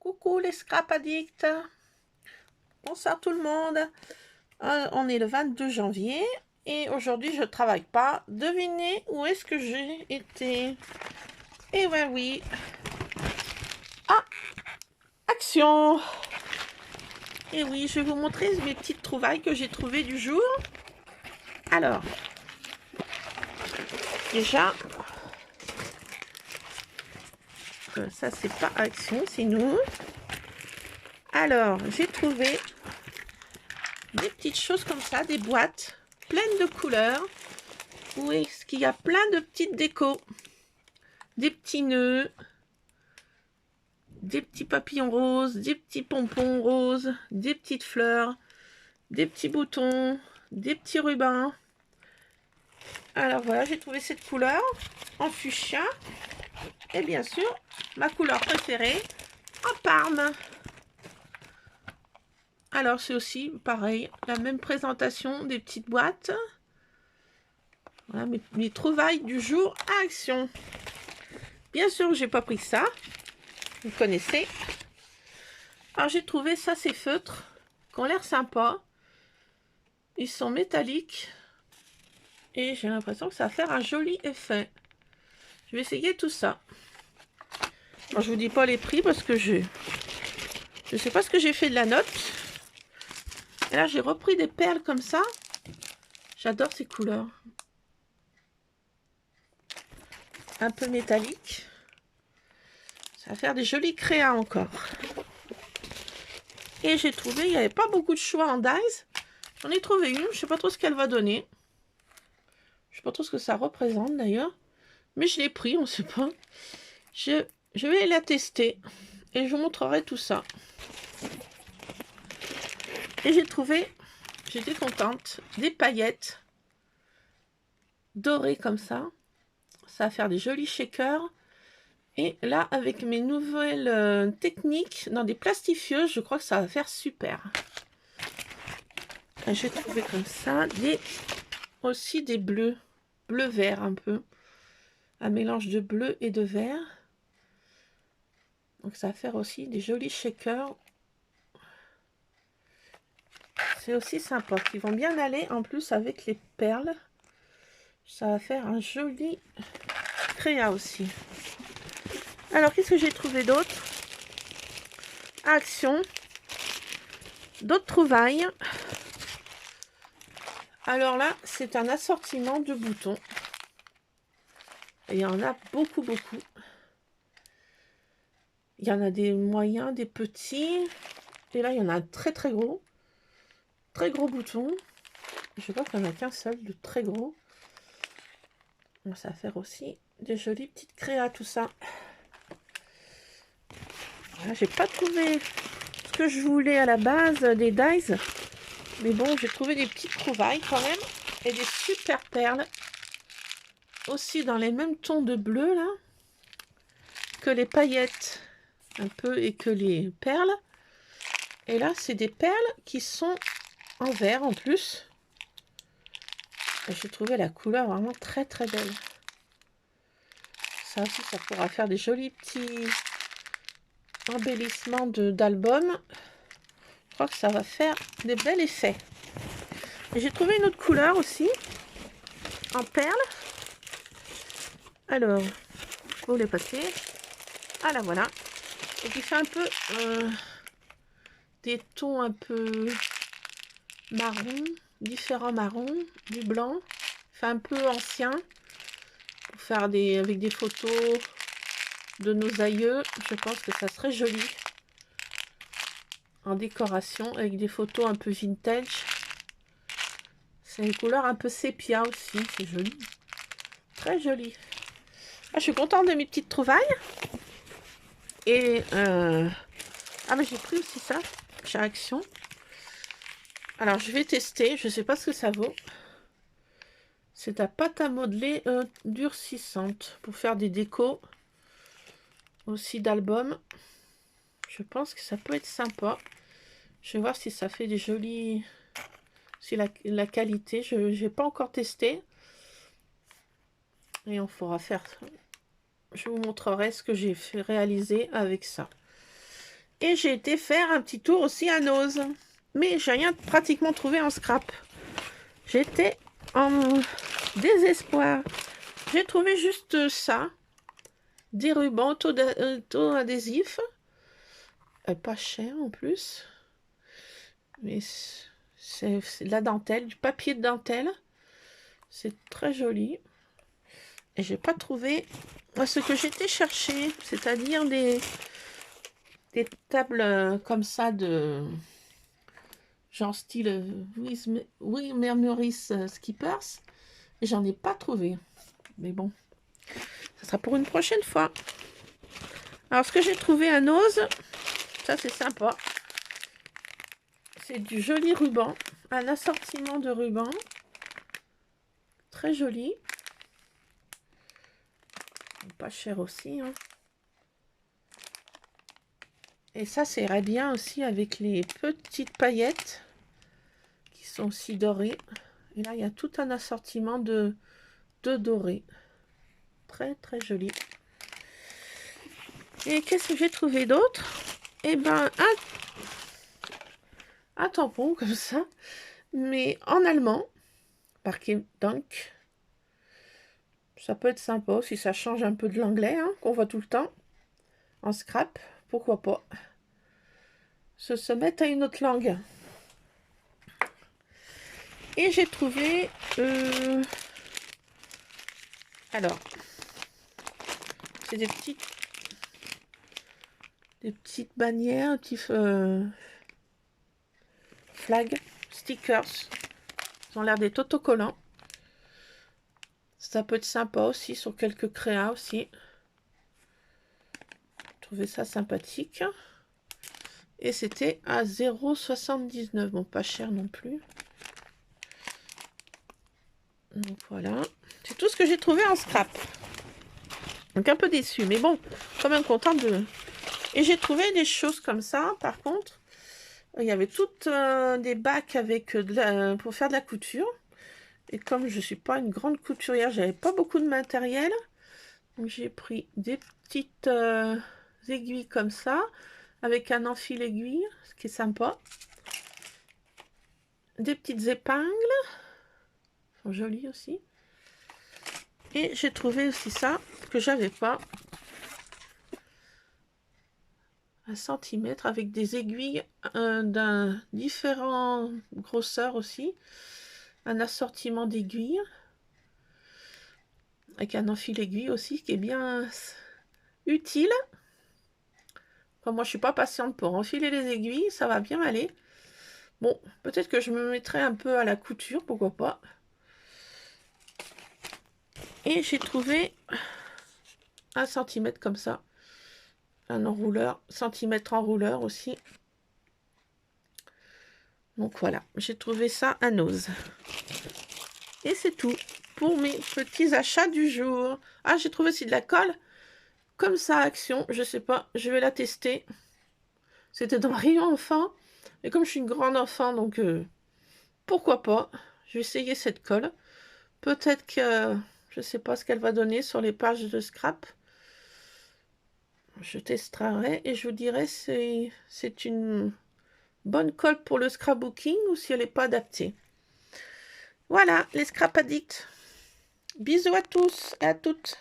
Coucou les scrap addicts. Bonsoir tout le monde. On est le 22 janvier et aujourd'hui je travaille pas. Devinez où est-ce que j'ai été? Eh ben oui. Ah, action. Et oui, je vais vous montrer mes petites trouvailles que j'ai trouvées du jour. Alors, déjà, ça c'est pas action, c'est nous. Alors, j'ai trouvé des petites choses comme ça, des boîtes pleines de couleurs, où est-ce qu'il y a plein de petites décos, des petits nœuds, des petits papillons roses, des petits pompons roses, des petites fleurs, des petits boutons, des petits rubans. Alors voilà, j'ai trouvé cette couleur en fuchsia et bien sûr ma couleur préférée en parme. Alors c'est aussi pareil, la même présentation des petites boîtes. Voilà mes trouvailles du jour à action. Bien sûr, j'ai pas pris ça. Vous connaissez. Alors j'ai trouvé ça, ces feutres qui ont l'air sympas. Ils sont métalliques et j'ai l'impression que ça va faire un joli effet. Je vais essayer tout ça. Alors, je vous dis pas les prix parce que je sais pas ce que j'ai fait de la note. Et là j'ai repris des perles comme ça. J'adore ces couleurs. Un peu métallique. Ça va faire des jolis créas encore. Et j'ai trouvé, il n'y avait pas beaucoup de choix en dies. J'en ai trouvé une, je sais pas trop ce qu'elle va donner. Je sais pas trop ce que ça représente d'ailleurs. Mais je l'ai pris, on sait pas. Je vais la tester. Et je vous montrerai tout ça. Et j'ai trouvé, j'étais contente, des paillettes dorées comme ça. Ça va faire des jolis shakers. Et là, avec mes nouvelles techniques dans des plastifieuses, je crois que ça va faire super. J'ai trouvé comme ça aussi des bleus. Bleu-vert un peu. Un mélange de bleu et de vert. Donc ça va faire aussi des jolis shakers. C'est aussi sympa. Qui vont bien aller en plus avec les perles. Ça va faire un joli créa aussi. Alors qu'est-ce que j'ai trouvé d'autre? Action. D'autres trouvailles. Alors là, c'est un assortiment de boutons. Et il y en a beaucoup, beaucoup. Il y en a des moyens, des petits. Et là, il y en a un très, très gros. Très gros bouton. Je vois qu'il n'y en a qu'un seul de très gros. Donc, ça va faire aussi des jolies petites créas, tout ça. Voilà, j'ai pas trouvé ce que je voulais à la base des dies. Mais bon, j'ai trouvé des petites trouvailles quand même. Et des super perles. Aussi dans les mêmes tons de bleu, là. Que les paillettes. Un peu, et que les perles. Et là, c'est des perles qui sont en vert en plus. J'ai trouvé la couleur vraiment très très belle. Ça aussi, ça pourra faire des jolis petits embellissements d'albums. Je crois que ça va faire des bels effets. Et j'ai trouvé une autre couleur aussi, en perles. Alors, vous les passer. Ah là, voilà. Et qui fait un peu des tons un peu marron, différents marrons, du blanc. Fait un peu ancien. Pour faire avec des photos de nos aïeux. Je pense que ça serait joli. En décoration, avec des photos un peu vintage. C'est une couleur un peu sépia aussi. C'est joli. Très joli. Ah, je suis contente de mes petites trouvailles. Et ah, mais j'ai pris aussi ça chez Action. Alors je vais tester, je sais pas ce que ça vaut. C'est la pâte à modeler durcissante pour faire des décos aussi d'albums. Je pense que ça peut être sympa. Je vais voir si ça fait des jolis, si la qualité, je n'ai pas encore testé. Et on pourra faire, je vous montrerai ce que j'ai fait réaliser avec ça. Et j'ai été faire un petit tour aussi à Nose. Mais j'ai rien pratiquement trouvé en scrap. J'étais en désespoir. J'ai trouvé juste ça. Des rubans auto-adhésifs. Pas cher en plus. Mais c'est de la dentelle, du papier de dentelle. C'est très joli. Et j'ai pas trouvé ce que j'étais chercher. C'est-à-dire des tables comme ça de... genre style Will Memories Skippers. Et j'en ai pas trouvé. Mais bon, ça sera pour une prochaine fois. Alors, ce que j'ai trouvé à Nose, ça c'est sympa. C'est du joli ruban. Un assortiment de rubans. Très joli. Pas cher aussi. Hein. Et ça, ça irait bien aussi avec les petites paillettes qui sont aussi dorées. Et là, il y a tout un assortiment de dorés. Très, très joli. Et qu'est-ce que j'ai trouvé d'autre? Eh ben, un tampon comme ça, mais en allemand, marqué Dank. Ça peut être sympa si ça change un peu de l'anglais, hein, qu'on voit tout le temps. En scrap, pourquoi pas. Se mettre à une autre langue. Et j'ai trouvé... alors, c'est des petites bannières, petits flags, stickers. Ils ont l'air d'être autocollants. Ça peut être sympa aussi sur quelques créas aussi. J'ai trouvé ça sympathique. Et c'était à 0,79. Bon, pas cher non plus. Donc voilà. C'est tout ce que j'ai trouvé en scrap. Donc un peu déçu. Mais bon, quand même contente de... Et j'ai trouvé des choses comme ça, par contre. Il y avait toutes des bacs avec pour faire de la couture. Et comme je ne suis pas une grande couturière, j'avais pas beaucoup de matériel. Donc j'ai pris des petites aiguilles comme ça, avec un enfil aiguille, ce qui est sympa. Des petites épingles, elles sont jolies aussi. Et j'ai trouvé aussi ça, que j'avais pas. 1 centimètre avec des aiguilles d'un différent grosseur aussi. Un assortiment d'aiguilles. Avec un enfil aiguille aussi, qui est bien utile. Comme moi, je suis pas patiente pour enfiler les aiguilles, ça va bien aller. Bon, peut-être que je me mettrai un peu à la couture, pourquoi pas. Et j'ai trouvé 1 centimètre comme ça. Un enrouleur, centimètre enrouleur aussi. Donc voilà, j'ai trouvé ça à Nose. Et c'est tout pour mes petits achats du jour. Ah, j'ai trouvé aussi de la colle. Comme ça, Action, je sais pas, je vais la tester. C'était dans rayon enfant. Et comme je suis une grande enfant, donc pourquoi pas. Je vais essayer cette colle. Peut-être que je sais pas ce qu'elle va donner sur les pages de scrap. Je testerai et je vous dirai si c'est une bonne colle pour le scrapbooking ou si elle n'est pas adaptée. Voilà, les scrap addicts. Bisous à tous et à toutes.